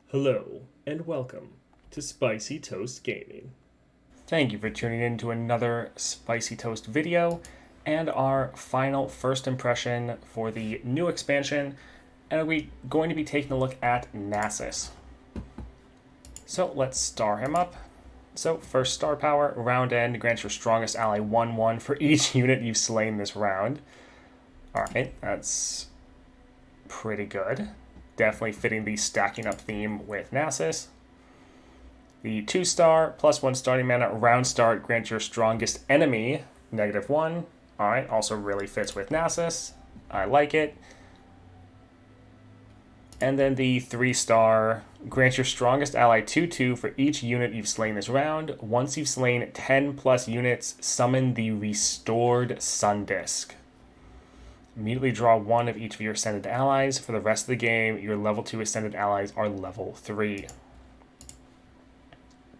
Hello, and welcome to Spicy Toast Gaming. Thank you for tuning in to another Spicy Toast video and our final first impression for the new expansion, and we're going to be taking a look at Nasus. So let's star him up. So first star power, round end, grants your strongest ally 1-1 for each unit you've slain this round. Alright, that's pretty good. Definitely fitting the stacking up theme with Nasus. The 2-star plus 1 starting mana round start grants your strongest enemy -1. Alright, also really fits with Nasus. I like it. And then the 3-star grants your strongest ally 2/2 for each unit you've slain this round. Once you've slain 10 plus units, summon the restored Sun Disk. Immediately draw one of each of your ascended allies. For the rest of the game, your level 2 ascended allies are level 3.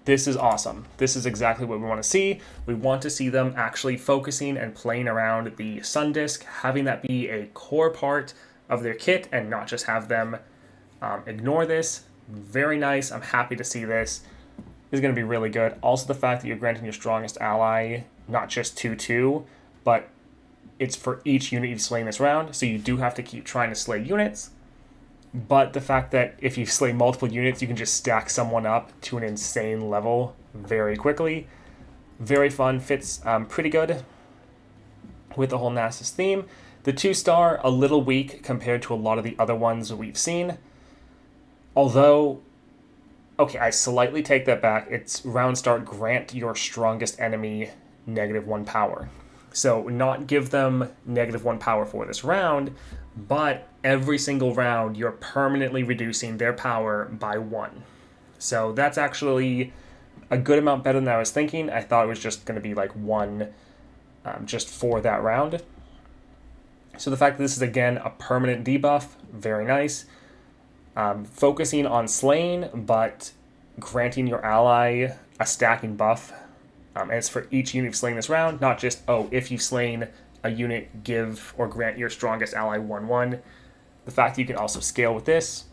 This is awesome. This is exactly what we want to see. We want to see them actually focusing and playing around the Sun Disk, having that be a core part of their kit and not just have them ignore this. Very nice. I'm happy to see this. This is going to be really good. Also, the fact that you're granting your strongest ally not just 2/2, but it's for each unit you've slain this round, so you do have to keep trying to slay units. But the fact that if you slay multiple units, you can just stack someone up to an insane level very quickly. Very fun, fits pretty good with the whole Nasus theme. The 2-star, a little weak compared to a lot of the other ones we've seen. Although, okay, I slightly take that back. It's round start, grant your strongest enemy -1 power. So not give them -1 power for this round, but every single round you're permanently reducing their power by 1. So that's actually a good amount better than I was thinking. I thought it was just going to be like 1 just for that round. So the fact that this is again a permanent debuff, very nice. Focusing on slaying, but granting your ally a stacking buff. And it's for each unit you've slain this round, not just, if you've slain a unit, give or grant your strongest ally 1/1. The fact that you can also scale with this,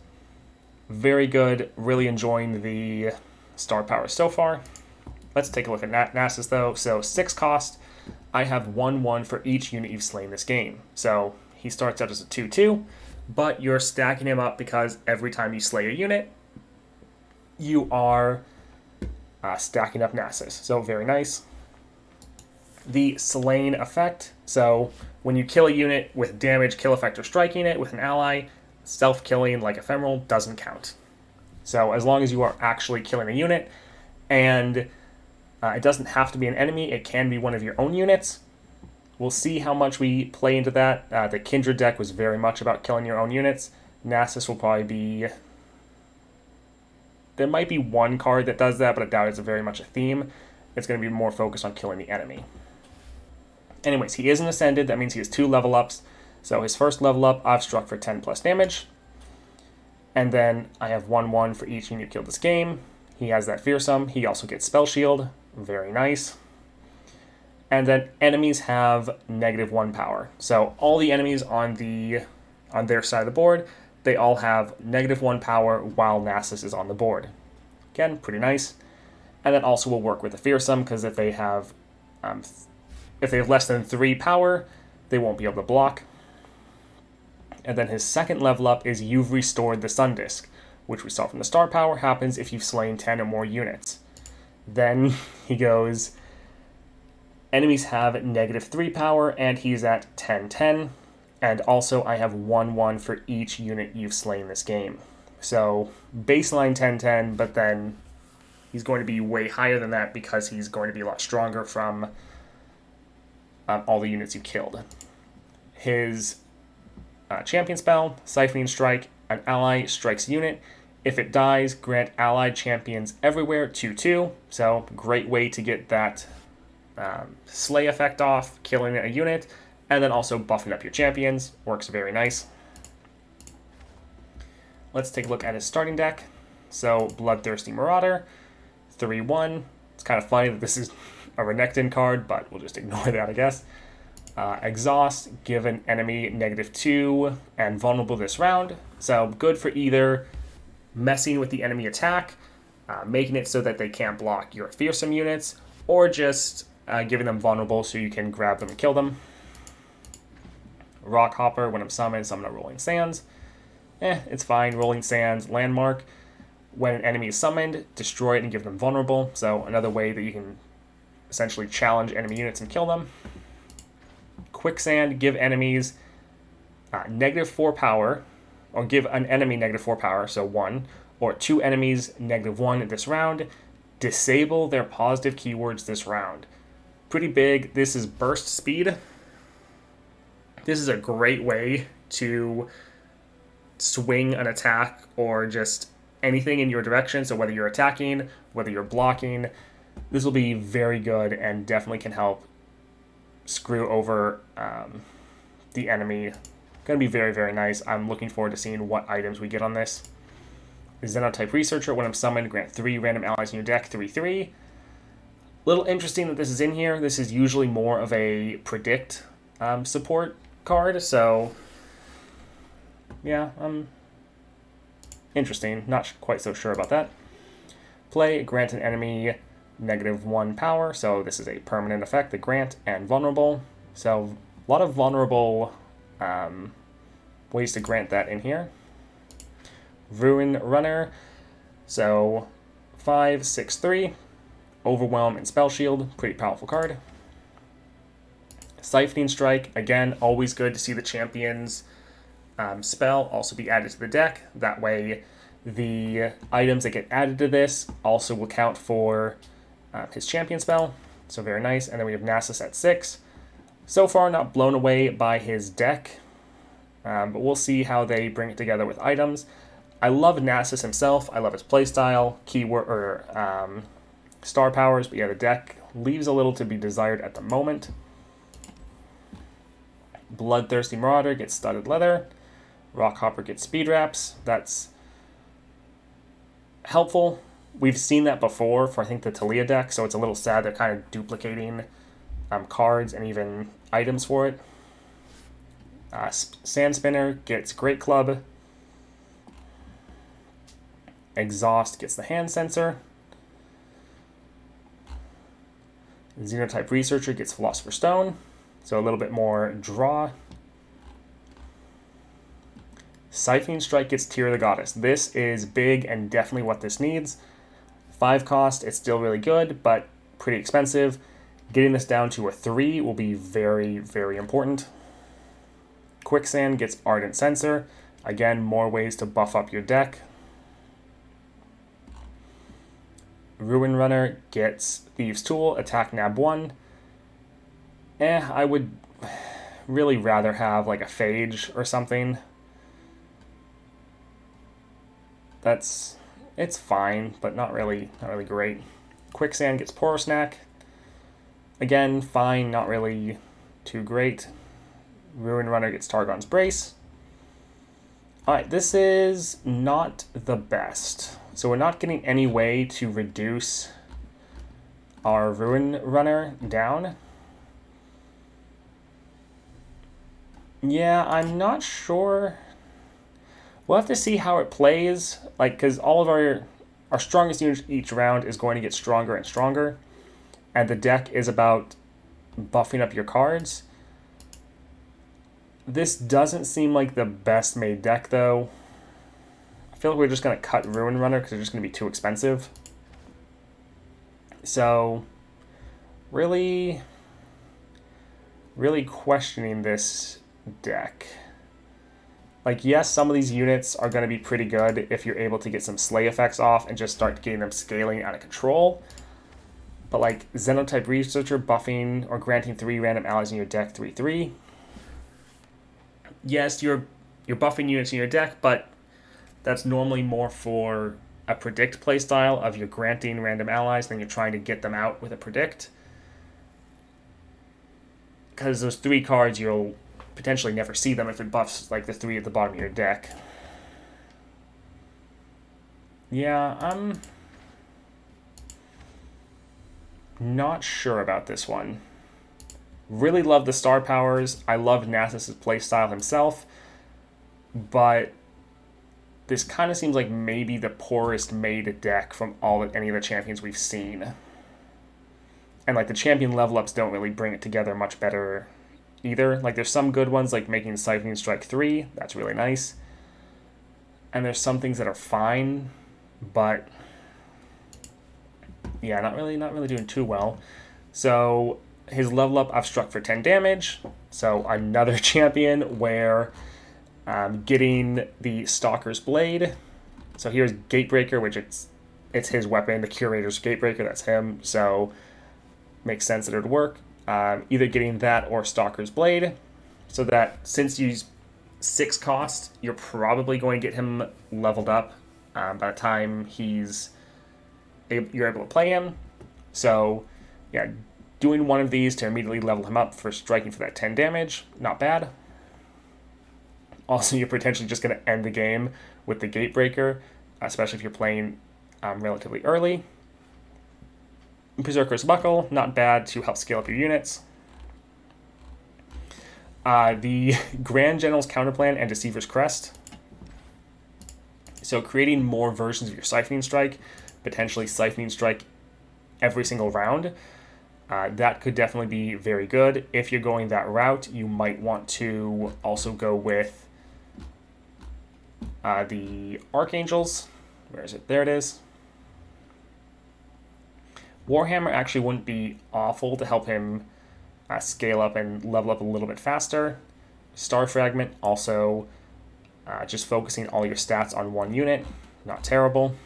very good. Really enjoying the star power so far. Let's take a look at Nasus though. So 6 cost, I have 1/1 for each unit you've slain this game. So he starts out as a 2/2, but you're stacking him up because every time you slay a unit, you are stacking up Nasus. So very nice. The slain effect. So when you kill a unit with damage, kill effect, or striking it with an ally, self-killing like Ephemeral doesn't count. So as long as you are actually killing a unit, and it doesn't have to be an enemy, it can be one of your own units. We'll see how much we play into that. The Kindred deck was very much about killing your own units. Nasus will probably be... There might be one card that does that, but I doubt it's very much a theme. It's going to be more focused on killing the enemy. Anyways, he is an Ascended. That means he has 2 level ups. So his first level up, I've struck for 10 plus damage. And then I have 1/1 for each unit killed this game. He has that Fearsome. He also gets Spell Shield. Very nice. And then enemies have -1 power. So all the enemies on their side of the board, they all have -1 power while Nasus is on the board. Again, pretty nice. And that also will work with the Fearsome, because if they have less than 3 power, they won't be able to block. And then his second level up is you've restored the Sun Disk, which we saw from the star power happens if you've slain 10 or more units. Then he goes, enemies have -3 power, and he's at 10/10. And also I have 1/1 for each unit you've slain this game. So baseline 10/10, but then he's going to be way higher than that because he's going to be a lot stronger from all the units you killed. His champion spell, Siphoning Strike, an ally strikes unit. If it dies, grant allied champions everywhere 2/2. So great way to get that slay effect off, killing a unit, and then also buffing up your champions. Works very nice. Let's take a look at his starting deck. So Bloodthirsty Marauder, 3/1. It's kind of funny that this is a Renekton card, but we'll just ignore that, I guess. Exhaust, give an enemy -2 and vulnerable this round. So good for either messing with the enemy attack, making it so that they can't block your fearsome units, or just giving them vulnerable so you can grab them and kill them. Rock Hopper, when I'm summoned, summon a Rolling Sands. It's fine. Rolling Sands, landmark. When an enemy is summoned, destroy it and give them vulnerable. So another way that you can essentially challenge enemy units and kill them. Quicksand, give enemies -4 power, or give an enemy -4 power, so 1, or 2 enemies -1 this round. Disable their positive keywords this round. Pretty big. This is burst speed. This is a great way to swing an attack or just anything in your direction. So whether you're attacking, whether you're blocking, this will be very good and definitely can help screw over the enemy. Going to be very, very nice. I'm looking forward to seeing what items we get on this. Xenotype Researcher, when I'm summoned, grant 3 random allies in your deck, 3/3. Little interesting that this is in here. This is usually more of a predict support card, so yeah, interesting. Not quite so sure about that. Play, grant an enemy -1 power, so this is a permanent effect, the grant, and vulnerable. So a lot of vulnerable ways to grant that in here. Ruin Runner, so 5, 6, 3. Overwhelm and Spell Shield, pretty powerful card. Siphoning Strike, again, always good to see the champion's spell also be added to the deck. That way, the items that get added to this also will count for his champion spell. So very nice. And then we have Nasus at 6. So far, not blown away by his deck, but we'll see how they bring it together with items. I love Nasus himself. I love his playstyle, keyword or star powers, but yeah, the deck leaves a little to be desired at the moment. Bloodthirsty Marauder gets Studded Leather. Rockhopper gets Speed Wraps. That's helpful. We've seen that before for, I think, the Talia deck, so it's a little sad they're kind of duplicating cards and even items for it. Sand Spinner gets Great Club. Exhaust gets the Hand Sensor. Xenotype Researcher gets Philosopher's Stone, so a little bit more draw. Siphoning Strike gets Tear of the Goddess. This is big and definitely what this needs. 5 cost, it's still really good, but pretty expensive. Getting this down to a 3 will be very, very important. Quicksand gets Ardent Sensor. Again, more ways to buff up your deck. Ruin Runner gets Thieves' Tool, attack nab 1. I would really rather have like a Phage or something. It's fine, but not really great. Quicksand gets Poro Snack. Again, fine, not really too great. Ruin Runner gets Targon's Brace. Alright, this is not the best. So we're not getting any way to reduce our Ruin Runner down. Yeah, I'm not sure. We'll have to see how it plays, like, because all of our strongest units each round is going to get stronger and stronger, and the deck is about buffing up your cards. This doesn't seem like the best made deck, though. I feel like we're just going to cut Ruin Runner because they're just going to be too expensive. So, really questioning this deck. Like, yes, some of these units are going to be pretty good if you're able to get some slay effects off and just start getting them scaling out of control. But like Xenotype Researcher buffing or granting 3 random allies in your deck 3/3. Yes, you're buffing units in your deck, but that's normally more for a predict playstyle of you're granting random allies, then you're trying to get them out with a predict. Because those 3 cards, you'll potentially never see them if it buffs like the 3 at the bottom of your deck. Yeah, I'm not sure about this one. Really love the star powers. I love Nasus' playstyle himself, but this kind of seems like maybe the poorest made deck from any of the champions we've seen. And like the champion level ups don't really bring it together much better either. Like there's some good ones like making Siphoning Strike 3, that's really nice. And there's some things that are fine, but yeah, not really doing too well. So his level up, I've struck for 10 damage. So another champion where getting the Stalker's Blade. So here's Gatebreaker, which it's his weapon, the Curator's Gatebreaker, that's him. So makes sense that it would work. Either getting that or Stalker's Blade. So that since you use 6 cost, you're probably going to get him leveled up by the time you're able to play him. So yeah, doing one of these to immediately level him up for striking for that 10 damage, not bad. Also, you're potentially just going to end the game with the Gatebreaker, especially if you're playing relatively early. Berserker's Buckle, not bad to help scale up your units. The Grand General's Counterplan and Deceiver's Crest. So creating more versions of your Siphoning Strike, potentially Siphoning Strike every single round. That could definitely be very good. If you're going that route, you might want to also go with the Archangels. Where is it? There it is. Warhammer actually wouldn't be awful to help him scale up and level up a little bit faster. Star Fragment, also just focusing all your stats on one unit, not terrible.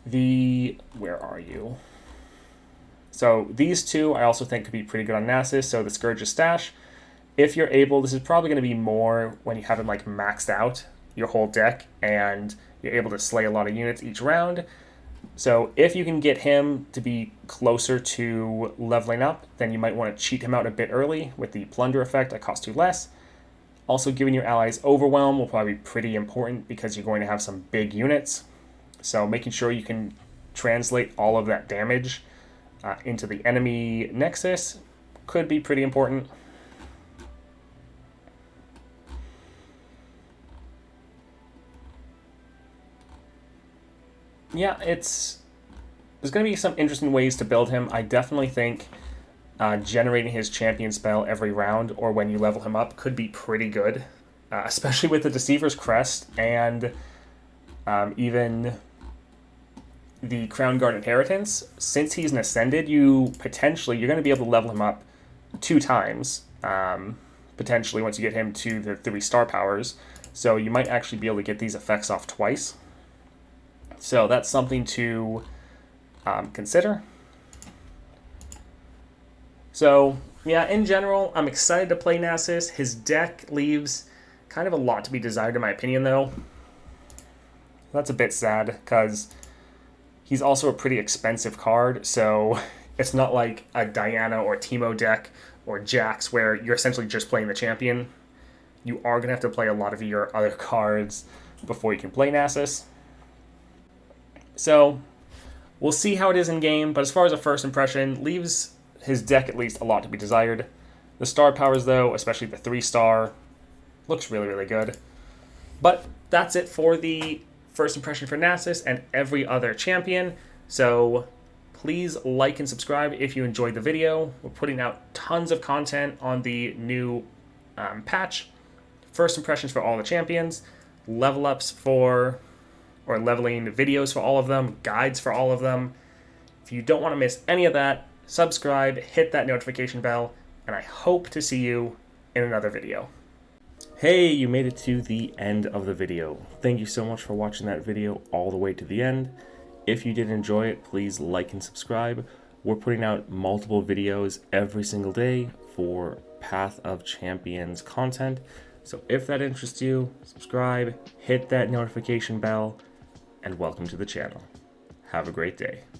Where are you? So these two I also think could be pretty good on Nasus. So the Scourge's Stash, if you're able, this is probably going to be more when you have him like maxed out your whole deck and you're able to slay a lot of units each round. So if you can get him to be closer to leveling up, then you might want to cheat him out a bit early with the Plunder effect that costs 2 less. Also, giving your allies Overwhelm will probably be pretty important because you're going to have some big units. So making sure you can translate all of that damage into the enemy Nexus could be pretty important. Yeah, there's going to be some interesting ways to build him. I definitely think generating his champion spell every round or when you level him up could be pretty good, especially with the Deceiver's Crest and even the Crown Guard Inheritance. Since he's an Ascended, you're going to be able to level him up 2 times, potentially once you get him to the 3 star powers. So you might actually be able to get these effects off twice. So that's something to consider. So yeah, in general, I'm excited to play Nasus. His deck leaves kind of a lot to be desired in my opinion, though. That's a bit sad because he's also a pretty expensive card. So it's not like a Diana or Teemo deck or Jax where you're essentially just playing the champion. You are going to have to play a lot of your other cards before you can play Nasus. So we'll see how it is in game, but as far as a first impression, leaves his deck at least a lot to be desired. The star powers, though, especially the 3-star, looks really, really good. But that's it for the first impression for Nasus and every other champion. So please like and subscribe if you enjoyed the video. We're putting out tons of content on the new patch. First impressions for all the champions, level ups or leveling videos for all of them, guides for all of them. If you don't want to miss any of that, subscribe, hit that notification bell, and I hope to see you in another video. Hey, you made it to the end of the video. Thank you so much for watching that video all the way to the end. If you did enjoy it, please like and subscribe. We're putting out multiple videos every single day for Path of Champions content. So if that interests you, subscribe, hit that notification bell, and welcome to the channel. Have a great day.